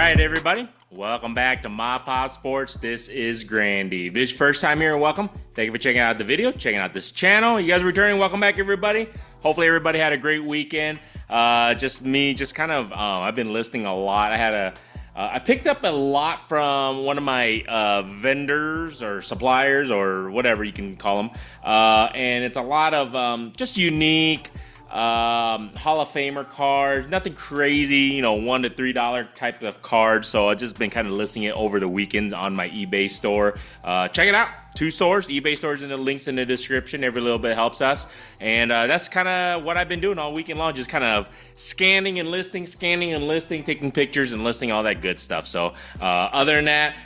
right, everybody. Welcome back to Mod Pop Sports. This is Grandy. If this is your first time here, welcome. Thank you for checking out the video, checking out this channel. You guys are returning. Welcome back, everybody. Hopefully, everybody had a great weekend. I've been listening a lot. I picked up a lot from one of my vendors or suppliers or whatever you can call them. And it's a lot of just unique Hall of Famer cards, nothing crazy, $1 to $3 type of cards. So I've just been kind of listing it over the weekend on my eBay store. Check it out. 2 stores, eBay stores, and the links in the description. Every little bit helps us. And that's kind of what I've been doing all weekend long, just kind of scanning and listing, taking pictures and listing, all that good stuff. So other than that,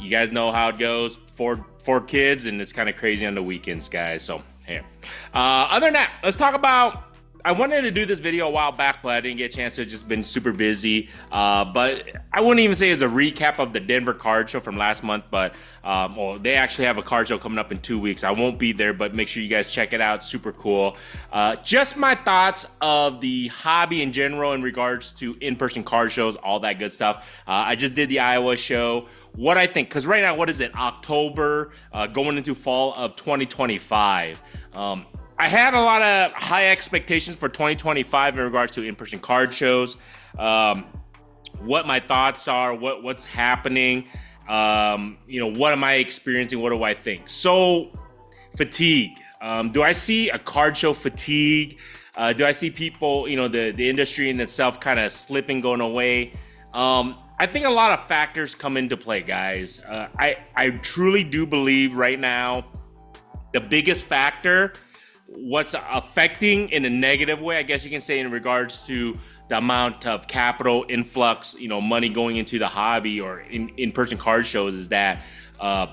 you guys know how it goes. Four kids, and it's kind of crazy on the weekends, guys. So here. Other than that, let's talk about. I wanted to do this video a while back, but I didn't get a chance to. Just been super busy. But I wouldn't even say it's a recap of the Denver card show from last month. But they actually have a card show coming up in 2 weeks. I won't be there, but make sure you guys check it out. Super cool. Just my thoughts of the hobby in general in regards to in-person card shows, all that good stuff. I just did the Iowa show. What I think, because right now, what is it? October, going into fall of 2025. I had a lot of high expectations for 2025 in regards to in-person card shows. What my thoughts are, what's happening, what am I experiencing, what do I think? So, fatigue. Do I see a card show fatigue? Do I see people, the industry in itself kind of slipping, going away? I think a lot of factors come into play, guys. I truly do believe right now the biggest factor, what's affecting in a negative way, I guess you can say, in regards to the amount of capital influx, money going into the hobby or in-person card shows, is that I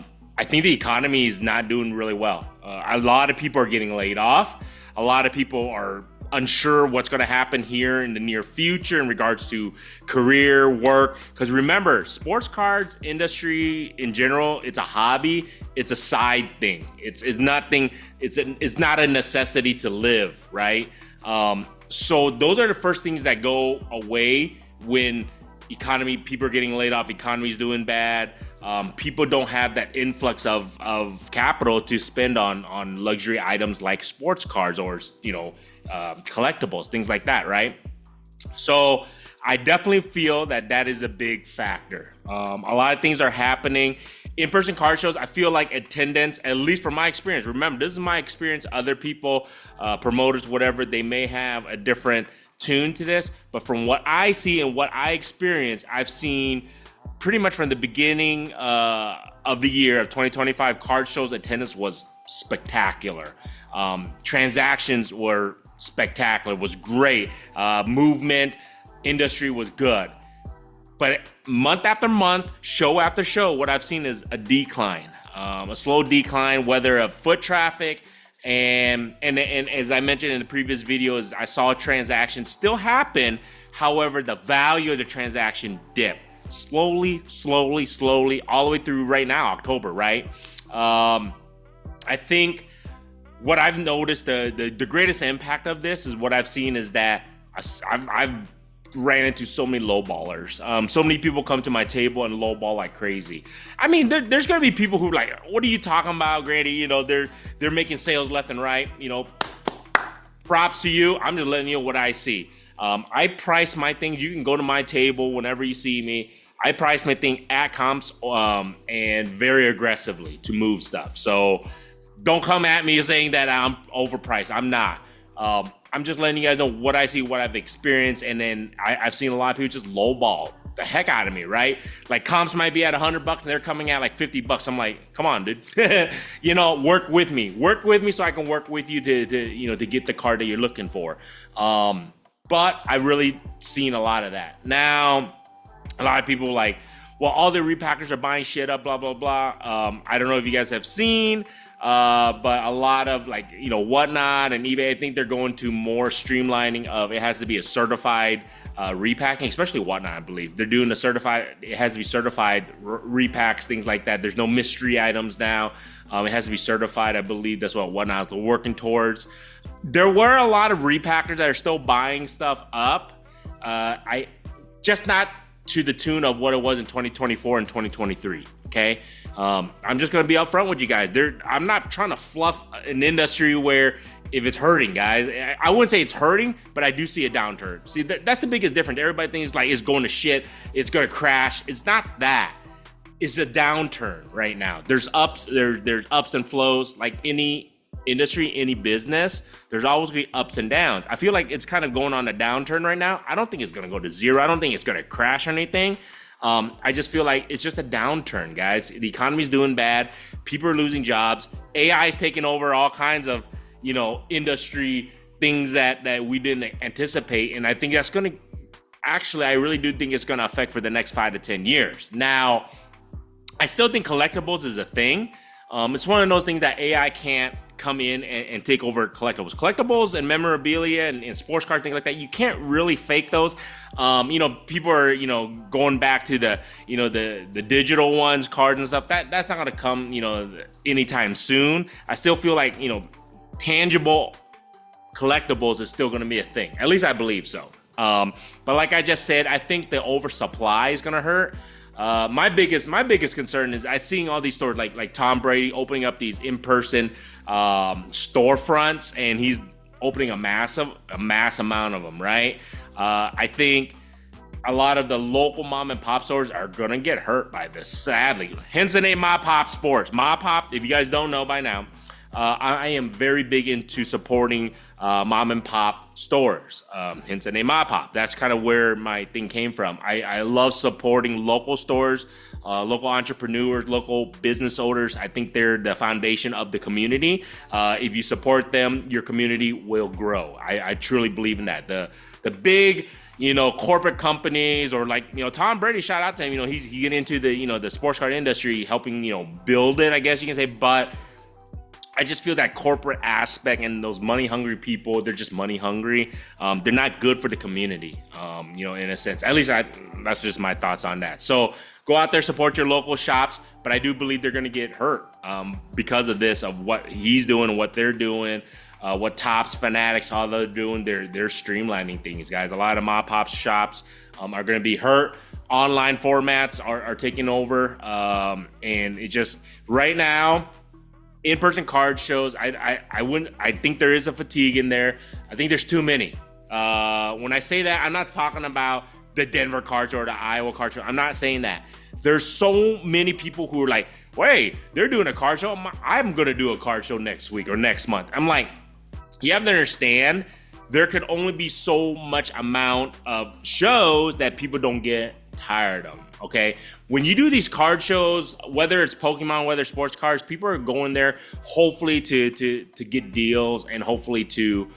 think the economy is not doing really well. A lot of people are getting laid off. A lot of people are unsure what's going to happen here in the near future in regards to career, work. Because remember, sports cards industry in general, it's a hobby. It's a side thing. It's nothing. It's not a necessity to live, right? So those are the first things that go away when people are getting laid off, economy's doing bad. People don't have that influx of capital to spend on luxury items like sports cards or collectibles, things like that, right? So I definitely feel that is a big factor. A lot of things are happening. In-person card shows, I feel like attendance, at least from my experience, remember, this is my experience. Other people, promoters, whatever, they may have a different tune to this. But from what I see and what I experience, I've seen pretty much from the beginning of the year of 2025, card shows attendance was spectacular. Transactions were spectacular, was great. Movement, industry was good. But month after month, show after show, what I've seen is a decline, a slow decline, whether of foot traffic, and as I mentioned in the previous videos, I saw transactions still happen. However, the value of the transaction dipped slowly, all the way through right now, October, right? I think what I've noticed, the greatest impact of this is what I've seen is that I've ran into so many lowballers. So many people come to my table and lowball like crazy. I mean, there's gonna be people who like, what are you talking about, Grady? They're making sales left and right. Props to you. I'm just letting you know what I see. I price my things. You can go to my table whenever you see me. I price my thing at comps and very aggressively to move stuff. So don't come at me saying that I'm overpriced. I'm not. I'm just letting you guys know what I see, what I've experienced, and then I've seen a lot of people just lowball the heck out of me, right? Like comps might be at $100 and they're coming at like $50. I'm like, come on, dude. Work with me so I can work with you to get the card that you're looking for. But I really seen a lot of that. Now, a lot of people like, well, all the repackers are buying shit up, blah, blah, blah. I don't know if you guys have seen, but a lot of Whatnot and eBay, I think they're going to more streamlining of it has to be a certified repacking, especially Whatnot, I believe. They're doing it has to be certified repacks, things like that. There's no mystery items now. It has to be certified. I believe that's what Whatnot is working towards. There were a lot of repackers that are still buying stuff up. Not to the tune of what it was in 2024 and 2023. Okay, I'm just gonna be upfront with you guys. I'm not trying to fluff an industry where if it's hurting, guys. I wouldn't say it's hurting, but I do see a downturn. See, that's the biggest difference. Everybody thinks like it's going to shit, it's gonna crash. It's not that. It's a downturn right now. There's ups, there's ups and flows. Like any industry, any business, there's always gonna be ups and downs. I feel like it's kind of going on a downturn right now. I don't think it's gonna go to zero. I don't think it's gonna crash or anything. I just feel like it's just a downturn, guys. The economy's doing bad. People are losing jobs. AI is taking over all kinds of, industry things that we didn't anticipate. And I think that's going to, actually, I really do think it's going to affect for the next 5 to 10 years. Now, I still think collectibles is a thing. It's one of those things that AI can't come in and take over collectibles. Collectibles and memorabilia and sports cards, things like that, you can't really fake those. People are, going back to the digital ones, cards and stuff. That's not going to come, anytime soon. I still feel like, tangible collectibles is still going to be a thing. At least I believe so. But like I just said, I think the oversupply is going to hurt. My biggest concern is I seeing all these stores like Tom Brady opening up these in-person storefronts, and he's opening a mass amount of them, right? I think a lot of the local mom and pop stores are gonna get hurt by this, sadly. Hence the name Ma Pop Sports. Ma Pop, if you guys don't know by now, I am very big into supporting mom and pop stores, hence the name Ma Pop. That's kind of where my thing came from. I love supporting local stores, local entrepreneurs, local business owners. I think they're the foundation of the community. If you support them, your community will grow. I truly believe in that. The big, corporate companies, or like, Tom Brady, shout out to him. He's getting into the sports card industry, helping, build it, I guess you can say. But I just feel that corporate aspect and those money hungry people, they're just money hungry. They're not good for the community, in a sense. At least that's just my thoughts on that. So go out there, support your local shops, but I do believe they're going to get hurt because of this, of what he's doing and what they're doing, what Topps, Fanatics, all they're doing. They're streamlining things, guys. A lot of mom pop shops are going to be hurt. Online formats are taking over, and it just right now. In-person card shows, I think there is a fatigue in there. I think there's too many. When I say that, I'm not talking about the Denver card show or the Iowa card show. I'm not saying that. There's so many people who are like, wait, they're doing a card show. I'm going to do a card show next week or next month. I'm like, you have to understand, there could only be so much amount of shows that people don't get tired of. Okay, when you do these card shows, whether it's Pokemon, whether it's sports cards, people are going there hopefully to get deals and hopefully to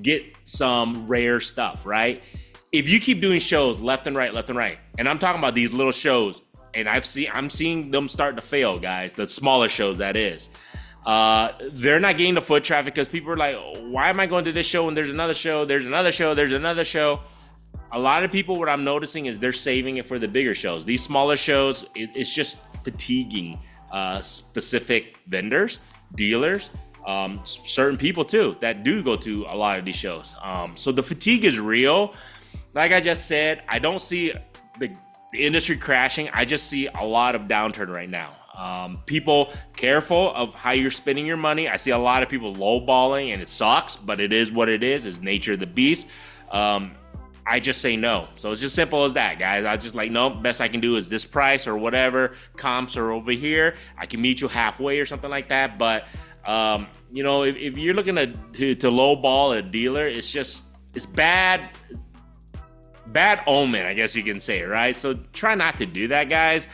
get some rare stuff, right? If you keep doing shows left and right, and I'm talking about these little shows, and I'm seeing them start to fail, guys. The smaller shows, that is. They're not getting the foot traffic because people are like, why am I going to this show when there's another show, there's another show? A lot of people, what I'm noticing is they're saving it for the bigger shows. These smaller shows, it's just fatiguing specific vendors, dealers, certain people too that do go to a lot of these shows. So the fatigue is real. Like I just said, I don't see the industry crashing. I just see a lot of downturn right now. People careful of how you're spending your money. I see a lot of people lowballing, and it sucks, but it is what it is. It's nature of the beast. I just say no. So it's just simple as that, guys. I just like, no, best I can do is this price or whatever. Comps are over here. I can meet you halfway or something like that. But, if you're looking to lowball a dealer, it's bad omen, I guess you can say, right? So try not to do that, guys.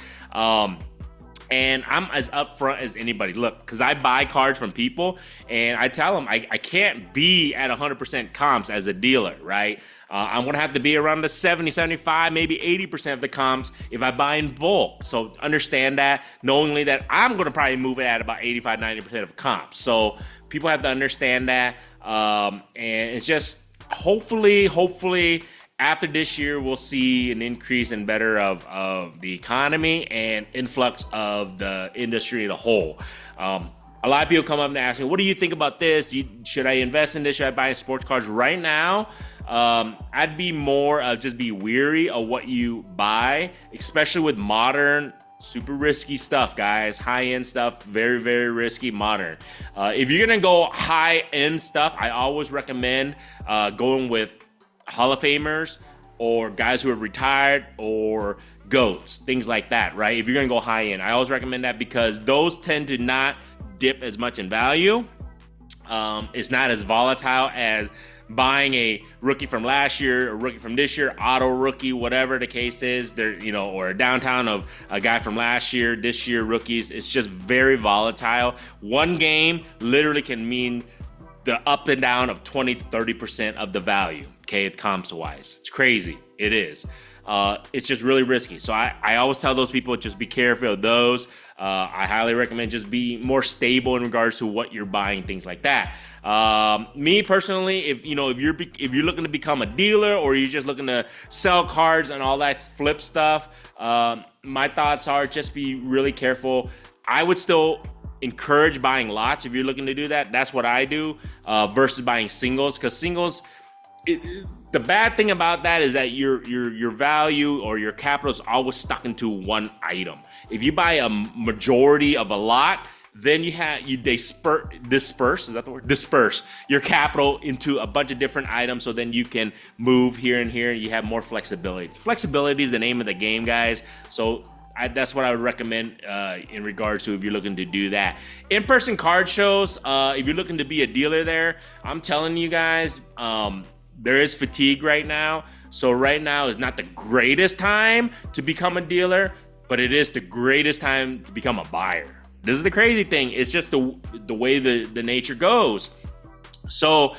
And I'm as upfront as anybody. Look, because I buy cards from people, and I tell them I can't be at 100% comps as a dealer, right? I'm going to have to be around the 70, 75, maybe 80% of the comps if I buy in bulk. So understand that, knowingly that I'm going to probably move it at about 85, 90% of comps. So people have to understand that. And it's just hopefully, after this year, we'll see an increase in better of the economy and influx of the industry as a whole. A lot of people come up and ask me, what do you think about this? Should I invest in this? Should I buy sports cards right now? I'd be more just be weary of what you buy, especially with modern, super risky stuff, guys. High-end stuff, very, very risky, modern. If you're gonna go high-end stuff, I always recommend going with Hall of Famers or guys who are retired or GOATs, things like that, right? If you're gonna go high-end, I always recommend that because those tend to not dip as much in value. It's not as volatile as buying a rookie from last year, a rookie from this year, auto rookie, whatever the case is, there, you know, or a downtown of a guy from last year, this year rookies. It's just very volatile. One game literally can mean the up and down of 20 to 30% of the value. Okay, it comps wise. It's crazy. It is. It's just really risky. So I always tell those people, just be careful of those. I highly recommend just be more stable in regards to what you're buying, things like that. Me personally, if you're looking to become a dealer or you're just looking to sell cards and all that flip stuff, my thoughts are just be really careful. I would still encourage buying lots if you're looking to do that. That's what I do versus buying singles, because singles, the bad thing about that is that your value or your capital is always stuck into one item. If you buy a majority of a lot, then disperse, is that the word? Disperse your capital into a bunch of different items, so then you can move here and here and you have more flexibility. Flexibility is the name of the game, guys. So that's what I would recommend in regards to if you're looking to do that. In-person card shows, if you're looking to be a dealer there, I'm telling you guys, there is fatigue right now. So right now is not the greatest time to become a dealer, but it is the greatest time to become a buyer. This is the crazy thing. It's just the way the nature goes. So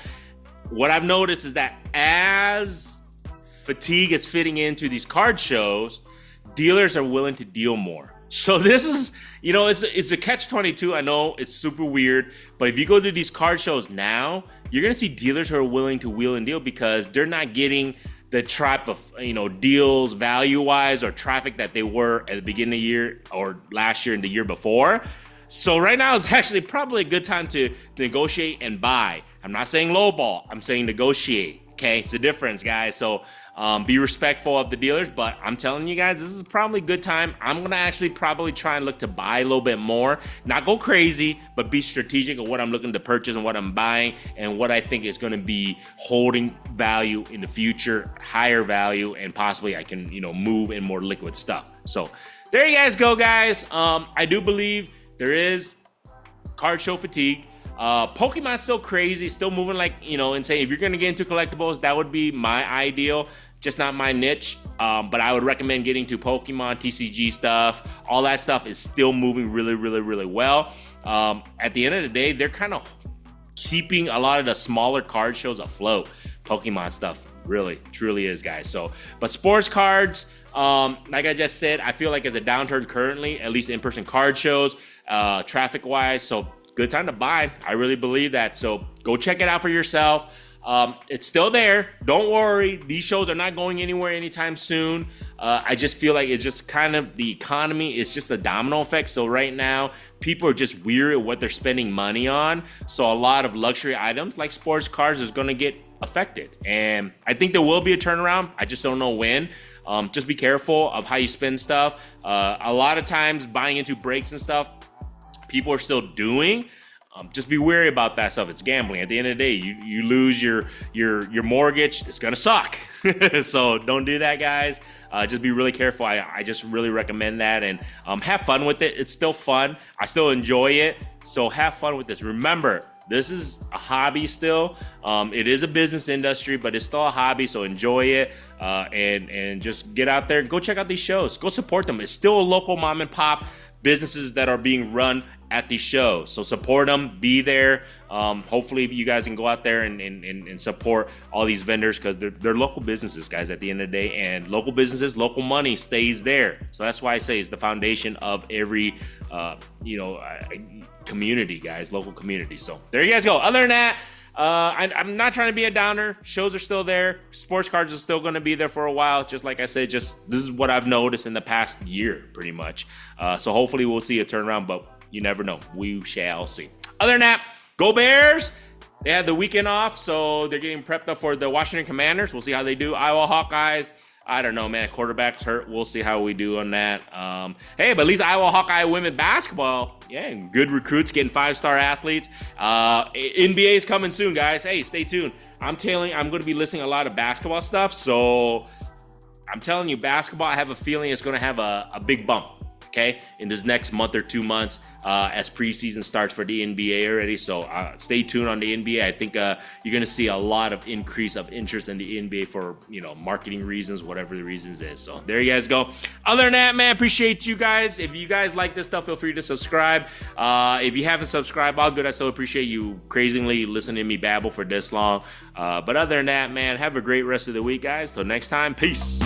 what I've noticed is that as fatigue is fitting into these card shows, dealers are willing to deal more. So this is, it's a catch-22. I know it's super weird, but if you go to these card shows now, you're going to see dealers who are willing to wheel and deal because they're not getting the type of, deals value-wise or traffic that they were at the beginning of the year or last year and the year before. So right now is actually probably a good time to negotiate and buy. I'm not saying lowball. I'm saying negotiate. Okay, it's a difference, guys. So be respectful of the dealers, but I'm telling you guys, this is probably a good time. I'm gonna actually probably try and look to buy a little bit more, not go crazy, but be strategic of what I'm looking to purchase and what I'm buying and what I think is gonna be holding value in the future, higher value, and possibly I can, move in more liquid stuff. So there you guys go, guys. I do believe there is card show fatigue. Pokemon's still crazy, still moving like, insane. If you're going to get into collectibles, that would be my ideal, just not my niche. But I would recommend getting to Pokemon, TCG stuff. All that stuff is still moving really, really, really well. At the end of the day, they're kind of keeping a lot of the smaller card shows afloat. Pokemon stuff really, truly is, guys. So, but sports cards, like I just said, I feel like it's a downturn currently, at least in-person card shows, traffic-wise. So, good time to buy. I really believe that. So go check it out for yourself. It's still there. Don't worry. These shows are not going anywhere anytime soon. I just feel like it's just kind of the economy is just a domino effect. So right now, people are just weary of what they're spending money on. So a lot of luxury items like sports cars is going to get affected. And I think there will be a turnaround. I just don't know when. Just be careful of how you spend stuff. A lot of times buying into breaks and stuff, people are still doing. Just be wary about that stuff. It's gambling. At the end of the day, you lose your mortgage, it's gonna suck. So don't do that, guys. Just be really careful. I just really recommend that, and have fun with it. It's still fun. I still enjoy it. So have fun with this. Remember, this is a hobby still. It is a business industry, but it's still a hobby. So enjoy it, and just get out there and go check out these shows. Go support them. It's still a local mom and pop businesses that are being run at these shows. So support them, be there. Hopefully you guys can go out there and support all these vendors, because they're local businesses, guys, at the end of the day. And local businesses, local money stays there. So that's why I say it's the foundation of every community, guys, local community. So there you guys go. Other than that, I'm not trying to be a downer. Shows are still there. Sports cards are still going to be there for a while. Just like I said, this is what I've noticed in the past year, pretty much. So hopefully we'll see a turnaround, but you never know. We shall see. Other than that, go Bears. they had the weekend off, so they're getting prepped up for the Washington Commanders. We'll see how they do. Iowa Hawkeyes, I don't know, man. Quarterback's hurt. We'll see how we do on that. Hey, but at least Iowa Hawkeye women basketball, yeah, good recruits, getting 5-star athletes. NBA is coming soon, guys. Hey, stay tuned. I'm going to be listening a lot of basketball stuff, so I'm telling you, basketball, I have a feeling it's going to have a big bump, okay, in this next month or 2 months as preseason starts for the NBA already. So stay tuned on the NBA. I think you're going to see a lot of increase of interest in the NBA for, marketing reasons, whatever the reasons is. So there you guys go. Other than that, man, appreciate you guys. If you guys like this stuff, feel free to subscribe. If you haven't subscribed, all good. I still appreciate you crazily listening to me babble for this long. But other than that, man, have a great rest of the week, guys. Till next time, peace.